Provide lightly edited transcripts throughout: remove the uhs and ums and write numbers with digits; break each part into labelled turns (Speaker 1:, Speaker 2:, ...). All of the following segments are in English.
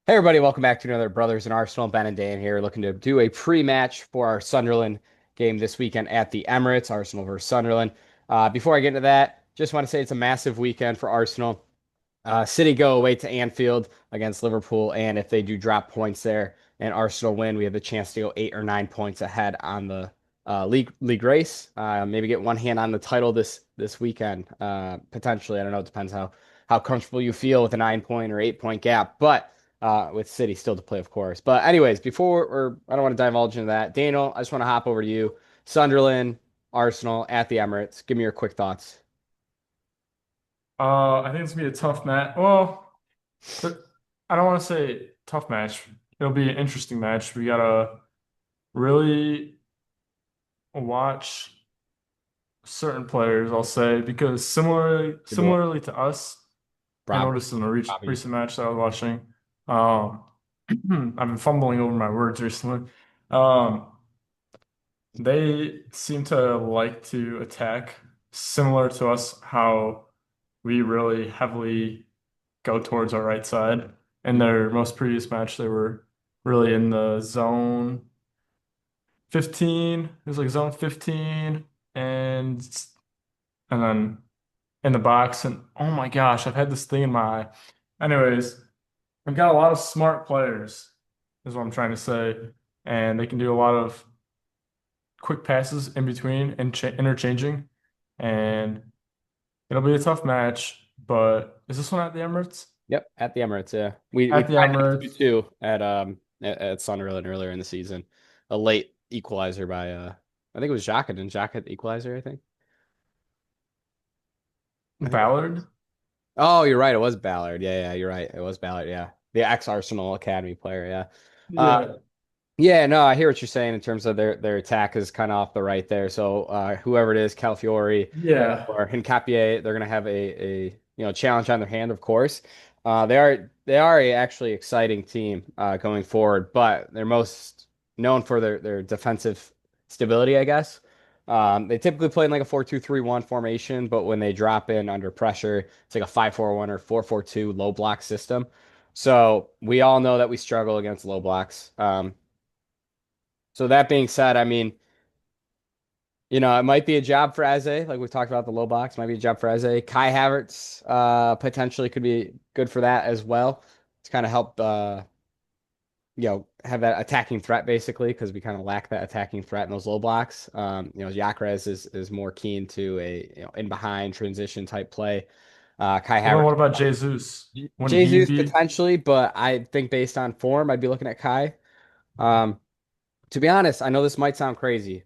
Speaker 1: Hey everybody, welcome back to another Brothers in Arsenal. Ben and Dan here, looking to do a pre-match for our Sunderland game this weekend at the Emirates, Arsenal versus Sunderland. Before I get into that, just want to say it's a massive weekend for Arsenal. City go away to Anfield against Liverpool, and if they do drop points there and Arsenal win, we have the chance to go 8 or 9 points ahead on the league race. Maybe get one hand on the title this weekend. Potentially, I don't know. It depends how comfortable you feel with a 9 point or 8 point gap, but with City still to play, of course. But anyways, I don't want to divulge into that. Daniel, I just want to hop over to you. Sunderland, Arsenal at the Emirates. Give me your quick thoughts.
Speaker 2: I think it's gonna be a tough match. Well, I don't want to say tough match. It'll be an interesting match. We gotta really watch certain players, I'll say, because similarly
Speaker 1: Good boy.
Speaker 2: similarly to us, I
Speaker 1: Rob,
Speaker 2: noticed in a
Speaker 1: Robbie.
Speaker 2: recent match that I was watching. Um, I've been fumbling over my words recently. Um, they seem to like to attack, similar to us, how we really heavily go towards our right side. In their most previous match, they were really in the zone 15. It was like zone 15 and then in the box. And oh my gosh, I've had this thing in my eye. Anyways, I've got a lot of smart players, is what I'm trying to say. And they can do a lot of quick passes in between and interchanging. And it'll be a tough match, but is this one at the Emirates?
Speaker 1: Yep, at the Emirates. Yeah, we
Speaker 2: At the
Speaker 1: tied it
Speaker 2: Emirates.
Speaker 1: 2-2 at Sunderland earlier in the season. A late equalizer by I think it was Xhaka. Didn't Xhaka hit the equalizer? I think it was.
Speaker 2: Ballard?
Speaker 1: Oh, you're right. It was Ballard. Yeah, you're right. It was Ballard. Yeah, the ex-Arsenal academy player. Yeah.
Speaker 2: Yeah.
Speaker 1: Yeah, no, I hear what you're saying in terms of their attack is kind of off the right there. So whoever it is, Calafiori
Speaker 2: Yeah.
Speaker 1: or Hincapié, they're gonna have a challenge on their hand, of course. They are a actually exciting team going forward, but they're most known for their defensive stability, I guess. They typically play in like a 4-2-3-1 formation, but when they drop in under pressure, it's like a 5-4-1 or 4-4-2 low block system. So we all know that we struggle against low blocks. So that being said, I mean, it might be a job for Eze, like we talked about the low box, might be a job for Eze. Kai Havertz potentially could be good for that as well. To kind of help have that attacking threat basically, because we kind of lack that attacking threat in those low blocks. Gyökeres is more keen to a in behind transition type play. Kai
Speaker 2: Well, then
Speaker 1: Havertz,
Speaker 2: what about Jesus? Wouldn't he
Speaker 1: Jesus
Speaker 2: be?
Speaker 1: potentially, but I think based on form, I'd be looking at Kai. Um, to be honest, I know this might sound crazy.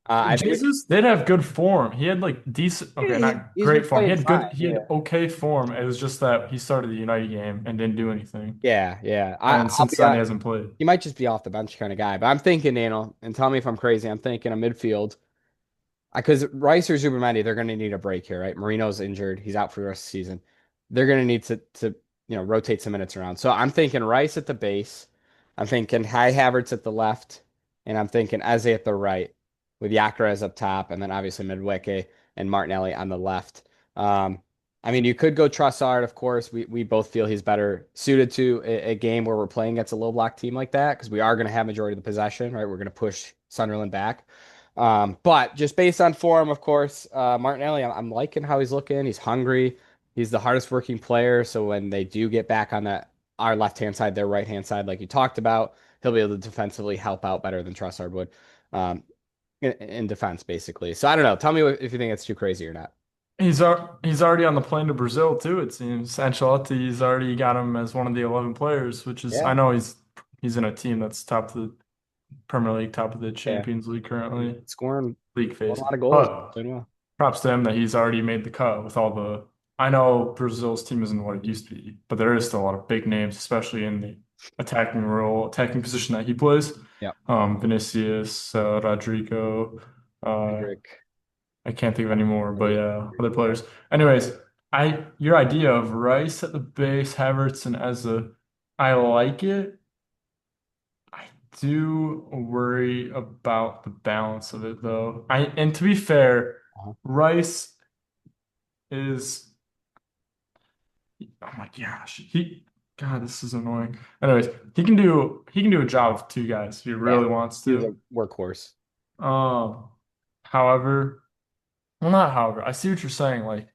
Speaker 1: I think
Speaker 2: Jesus did have good form. He had like decent, okay, not
Speaker 1: he's been
Speaker 2: great form.
Speaker 1: playing fine.
Speaker 2: He had
Speaker 1: Yeah.
Speaker 2: okay form. It was just that he started the United game and didn't do anything.
Speaker 1: Yeah.
Speaker 2: And
Speaker 1: I'll
Speaker 2: since
Speaker 1: be
Speaker 2: then, he
Speaker 1: honest.
Speaker 2: hasn't played.
Speaker 1: He might just be off the bench kind of guy, but I'm thinking, Daniel, and tell me if I'm crazy. I'm thinking a midfield. Because Rice or Zubimendi, they're going to need a break here, right? Marino's injured. He's out for the rest of the season. They're going to need to rotate some minutes around. So I'm thinking Rice at the base. I'm thinking Kai Havertz at the left. And I'm thinking Eze at the right with Gyökeres up top. And then obviously Madueke and Martinelli on the left. Um, I mean, you could go Trossard, of course. We both feel he's better suited to a game where we're playing against a low block team like that because we are going to have majority of the possession, right? We're going to push Sunderland back. But just based on form, of course, Martinelli, I'm liking how he's looking. He's hungry. He's the hardest working player. So when they do get back on our left hand side, their right hand side, like you talked about, he'll be able to defensively help out better than Trossard would, in defense, basically. So I don't know. Tell me if you think it's too crazy or not.
Speaker 2: He's already on the plane to Brazil too, it seems. Ancelotti's already got him as one of the 11 players, which is I
Speaker 1: Yeah,
Speaker 2: know he's in a team that's top of the Premier League, top of the
Speaker 1: yeah.
Speaker 2: Champions League currently,
Speaker 1: Scoring
Speaker 2: league
Speaker 1: a
Speaker 2: phase.
Speaker 1: lot of goals.
Speaker 2: But
Speaker 1: Playing well.
Speaker 2: props to him that he's already made the cut with all the. I know Brazil's team isn't what it used to be, but there is still a lot of big names, especially in the attacking position that he plays.
Speaker 1: Yeah.
Speaker 2: Vinicius, Rodrigo, uh,
Speaker 1: Hendrick.
Speaker 2: I can't think of any more, but
Speaker 1: Maybe.
Speaker 2: yeah, other players. Anyways, your idea of Rice at the base, Havertz and Eza, I like it. I do worry about the balance of it though. And to be fair,
Speaker 1: Uh-huh.
Speaker 2: Rice is oh my gosh. God, this is annoying. Anyways, he can do a job of two guys if he
Speaker 1: Yeah,
Speaker 2: really wants
Speaker 1: he's
Speaker 2: to.
Speaker 1: a workhorse.
Speaker 2: Um, however, well, not however. I see what you're saying. Like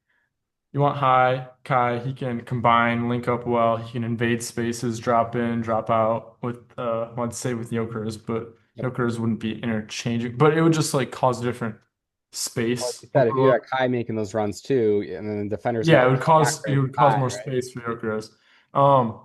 Speaker 2: you want high Kai, he can combine, link up well. He can invade spaces, drop in, drop out with well, I'd say with Jokers, but
Speaker 1: Yep.
Speaker 2: Jokers wouldn't be interchanging. But it would just like cause different
Speaker 1: Like
Speaker 2: space
Speaker 1: you said, if you got
Speaker 2: overload.
Speaker 1: Kai making those runs too, and then the defender's gonna
Speaker 2: Yeah,
Speaker 1: be not
Speaker 2: it
Speaker 1: great for
Speaker 2: would cause
Speaker 1: Kai,
Speaker 2: more
Speaker 1: right?
Speaker 2: space for Jokers. Um,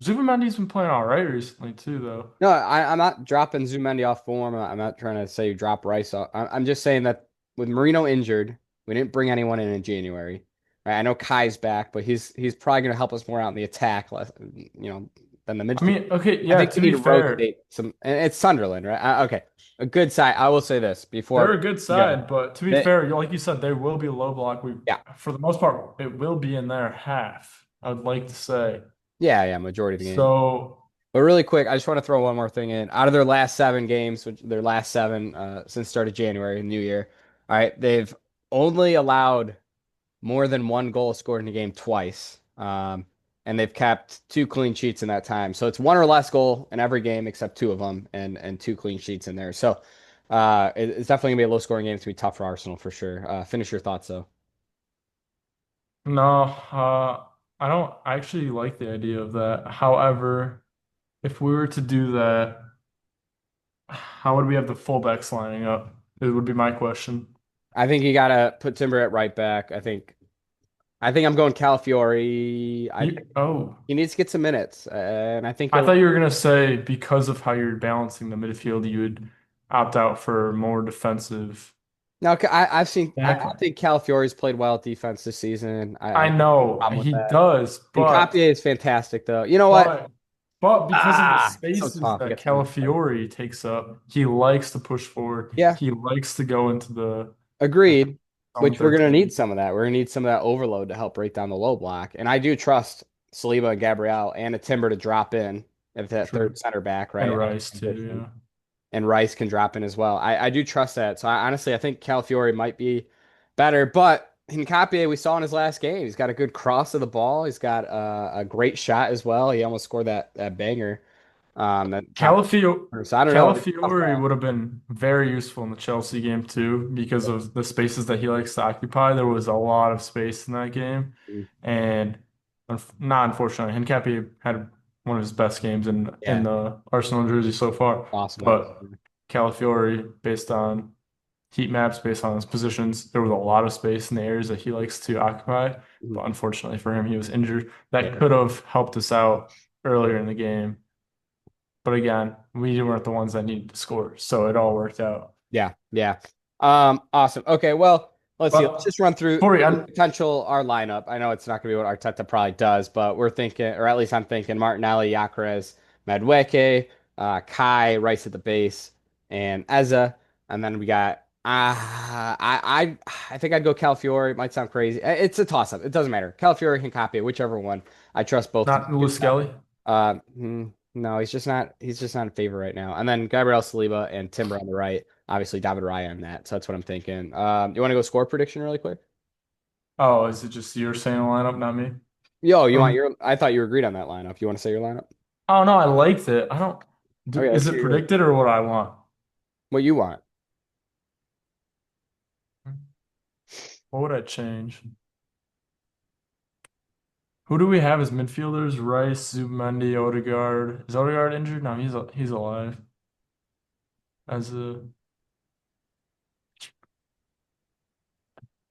Speaker 2: Zubimendi's been playing all right recently too, though.
Speaker 1: No, I'm not dropping Zumendi off form. I'm not trying to say drop Rice off. I'm just saying that with Marino injured, we didn't bring anyone in January. Right? I know Kai's back, but he's probably going to help us more out in the attack, less, than the
Speaker 2: I
Speaker 1: midfield.
Speaker 2: mean, okay,
Speaker 1: I
Speaker 2: yeah,
Speaker 1: think we
Speaker 2: to
Speaker 1: need
Speaker 2: be
Speaker 1: to
Speaker 2: fair,
Speaker 1: rotate some, and it's Sunderland, right? Okay, a good side. I will say this
Speaker 2: they're
Speaker 1: before
Speaker 2: a good
Speaker 1: we go.
Speaker 2: side, but to be
Speaker 1: That
Speaker 2: fair, like you said, they will be low block. We,
Speaker 1: yeah,
Speaker 2: for the most part, it will be in their half, I would like to say.
Speaker 1: yeah, majority of the game.
Speaker 2: So,
Speaker 1: But really quick, I just want to throw one more thing in. Out of their last 7 games, which their last seven since start of January, New Year, all right, they've only allowed more than one goal scored in a game twice. And they've kept 2 clean sheets in that time. So it's one or less goal in every game except two of them and 2 clean sheets in there. So it's definitely gonna be a low scoring game. It's gonna be tough for Arsenal for sure. Finish your thoughts though.
Speaker 2: no, I don't actually like the idea of that. However, if we were to do that, how would we have the fullbacks lining up? It would be my question.
Speaker 1: I think you gotta put Timber at right back. I think I'm going Calafiori. I think
Speaker 2: Oh,
Speaker 1: he needs to get some minutes, and I think
Speaker 2: I
Speaker 1: he'll.
Speaker 2: thought you were gonna say because of how you're balancing the midfield, you would opt out for more defensive
Speaker 1: Now, I
Speaker 2: tackling.
Speaker 1: think Calafiori's played well at defense this season. I
Speaker 2: I
Speaker 1: don't have a
Speaker 2: know
Speaker 1: problem with
Speaker 2: he
Speaker 1: that.
Speaker 2: does,
Speaker 1: And Copy is fantastic, though. You know what?
Speaker 2: but because of the
Speaker 1: It's so
Speaker 2: spaces
Speaker 1: tough
Speaker 2: that
Speaker 1: against them.
Speaker 2: Calafiori takes up, he likes to push forward.
Speaker 1: Yeah,
Speaker 2: He likes to go into the
Speaker 1: agreed.
Speaker 2: zone
Speaker 1: Which we're going to
Speaker 2: 13.
Speaker 1: need some of that. We're going to need some of that overload to help break down the low block. And I do trust Saliba and Gabriel and a Timber to drop in at that
Speaker 2: True.
Speaker 1: third center back, right?
Speaker 2: And
Speaker 1: Out of
Speaker 2: Rice too,
Speaker 1: transition.
Speaker 2: yeah.
Speaker 1: And Rice can drop in as well. I do trust that. So honestly, I think Calafiori might be better. But Hincapié, we saw in his last game, he's got a good cross of the ball. He's got a great shot as well. He almost scored that banger. That top. So I don't know. It's a tough
Speaker 2: Calafiori
Speaker 1: call.
Speaker 2: would have been very useful in the Chelsea game too because of the spaces that he likes to occupy. There was a lot of space in that game, and not unfortunately, Hincapié had one of his best games in
Speaker 1: Yeah,
Speaker 2: the Arsenal jersey so far.
Speaker 1: awesome one.
Speaker 2: But Calafiori, based on heat maps, based on his positions, there was a lot of space in the areas that he likes to occupy.
Speaker 1: Mhm.
Speaker 2: But unfortunately for him, he was injured.
Speaker 1: Yeah.
Speaker 2: That could have helped us out earlier in the game. But again, we weren't the ones that needed to score, so it all worked out.
Speaker 1: Yeah, yeah. Awesome. Okay, well, let's see. Let's
Speaker 2: But
Speaker 1: just run through
Speaker 2: Corey,
Speaker 1: the potential our lineup. I know it's not going to be what Arteta probably does, but we're thinking, or at least I'm thinking, Martinelli, Gyökeres, Madueke, Kai, Rice at the base, and Eza, and then we got. I think I'd go Calafiori. It might sound crazy. It's a toss up. It doesn't matter. Calafiori can copy it, whichever one. I trust both to do
Speaker 2: not
Speaker 1: a good
Speaker 2: Lewis
Speaker 1: job.
Speaker 2: Skelly.
Speaker 1: No, he's just not. He's just not in favor right now. And then Gabriel Saliba and Timber on the right. Obviously, David Raya on that. So that's what I'm thinking. You want to go score prediction really quick?
Speaker 2: Oh, is it just you're saying the lineup, not me?
Speaker 1: Yo, you want
Speaker 2: Um,
Speaker 1: your? I thought you agreed on that lineup. You want to say your lineup?
Speaker 2: oh no, I liked it. I don't
Speaker 1: Okay,
Speaker 2: is
Speaker 1: let's
Speaker 2: it
Speaker 1: hear yours.
Speaker 2: predicted or what I want?
Speaker 1: What you want?
Speaker 2: What would I change? Who do we have as midfielders? Rice, Zubimendi, Odegaard. Is Odegaard injured? No, he's alive. As a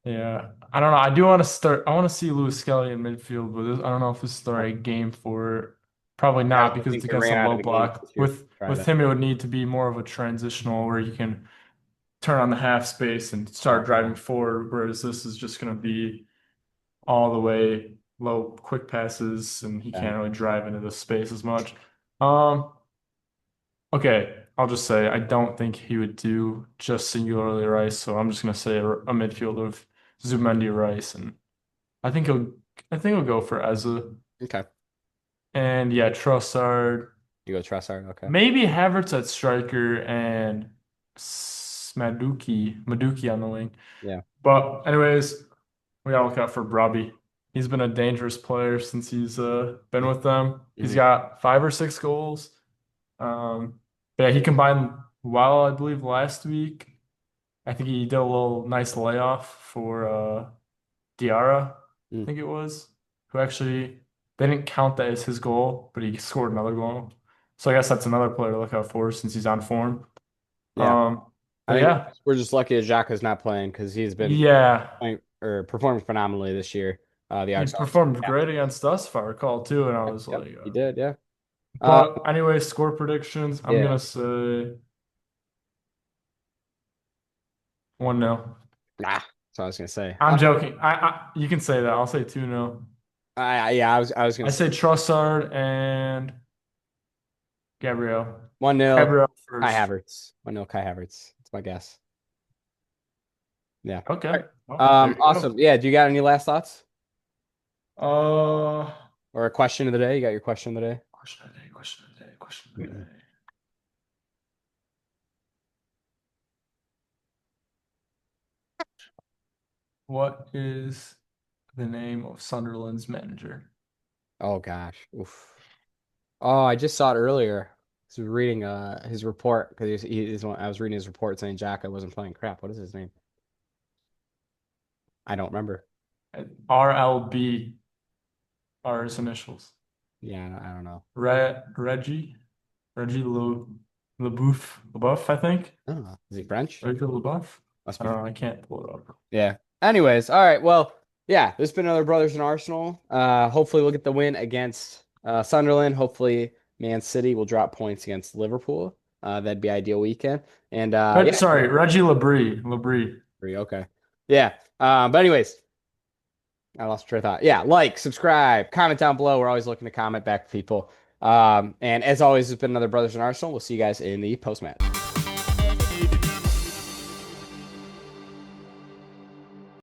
Speaker 2: Yeah, I don't know. I do want to start. I want to see Lewis Skelly in midfield, but I don't know if this is the right game for it. Probably
Speaker 1: I
Speaker 2: not
Speaker 1: also
Speaker 2: because it's
Speaker 1: think they
Speaker 2: against a
Speaker 1: ran out
Speaker 2: low
Speaker 1: of the games
Speaker 2: block.
Speaker 1: this year. Try
Speaker 2: With
Speaker 1: that.
Speaker 2: him, it would need to be more of a transitional where you can turn on the half space and
Speaker 1: Yeah,
Speaker 2: start driving forward. Whereas this is just going to be all the way low, quick passes, and he
Speaker 1: yeah.
Speaker 2: can't really drive into the space as much. Um, okay, I'll just say I don't think he would do just singularly Rice, so I'm just going to say a midfield of Zubimendi, Rice, and I think he'll I think he'll go for Eza.
Speaker 1: Okay.
Speaker 2: And yeah, Trossard.
Speaker 1: You go Trossard. Okay.
Speaker 2: Maybe Havertz at striker and Maduki on the wing.
Speaker 1: Yeah.
Speaker 2: But anyways, we gotta look out for Robbie. He's been a dangerous player since he's been with them. He's
Speaker 1: Hmm.
Speaker 2: got 5 or 6 goals. But yeah, he combined well, I believe, last week. I think he did a little nice layoff for Diarra, I
Speaker 1: Mm.
Speaker 2: think it was, who actually they didn't count that as his goal, but he scored another goal. So I guess that's another player to look out for since he's on form.
Speaker 1: Yeah. I
Speaker 2: But
Speaker 1: think
Speaker 2: yeah,
Speaker 1: we're just lucky that Xhaka's not playing because he's been
Speaker 2: yeah,
Speaker 1: playing or performing phenomenally this year. The
Speaker 2: he
Speaker 1: Arsenal's
Speaker 2: performed great
Speaker 1: captain.
Speaker 2: against us, if I recall, too. And I
Speaker 1: Yep,
Speaker 2: was
Speaker 1: yep,
Speaker 2: like,
Speaker 1: he did. Yeah. Uh,
Speaker 2: but anyway, score predictions. I'm
Speaker 1: yeah.
Speaker 2: gonna say 1-0.
Speaker 1: Nah. That's what I was gonna say.
Speaker 2: I'm joking. You can say that. I'll say 2-0.
Speaker 1: Yeah, I was gonna
Speaker 2: I
Speaker 1: say
Speaker 2: say Trossard and Gabriel.
Speaker 1: 1-0
Speaker 2: Gabriel
Speaker 1: Kai
Speaker 2: first.
Speaker 1: Havertz. 1-0 Kai Havertz. That's my guess. Yeah.
Speaker 2: Okay.
Speaker 1: All right.
Speaker 2: Well, there you go.
Speaker 1: Awesome. Yeah. Do you got any last thoughts
Speaker 2: Uh,
Speaker 1: or a question of the day? You got your question of the day?
Speaker 2: question of the day, question of the day, question of the
Speaker 1: Mhm.
Speaker 2: day. What is the name of Sunderland's manager?
Speaker 1: Oh gosh. Oof. Oh, I just saw it earlier. I was reading his report because I was reading his report saying Xhaka wasn't playing. Crap. What is his name? I don't remember.
Speaker 2: RLB are his initials.
Speaker 1: Yeah, I don't know.
Speaker 2: Reggie LeBouf, I think.
Speaker 1: I don't know. Is he French?
Speaker 2: Reggie LeBouf.
Speaker 1: Must
Speaker 2: I
Speaker 1: be.
Speaker 2: don't know. I can't pull it up.
Speaker 1: Yeah. Anyways, all right. Well, yeah, there's been another Brothers in Arsenal. Hopefully we'll get the win against Sunderland. Hopefully Man City will drop points against Liverpool. That'd be ideal weekend. And yeah,
Speaker 2: Sorry, Reggie Labrie. Labrie.
Speaker 1: okay. Yeah. But anyways, I lost train of thought. Yeah, like, subscribe, comment down below. We're always looking to comment back to people. And as always, it's been another Brothers in Arsenal. We'll see you guys in the post match.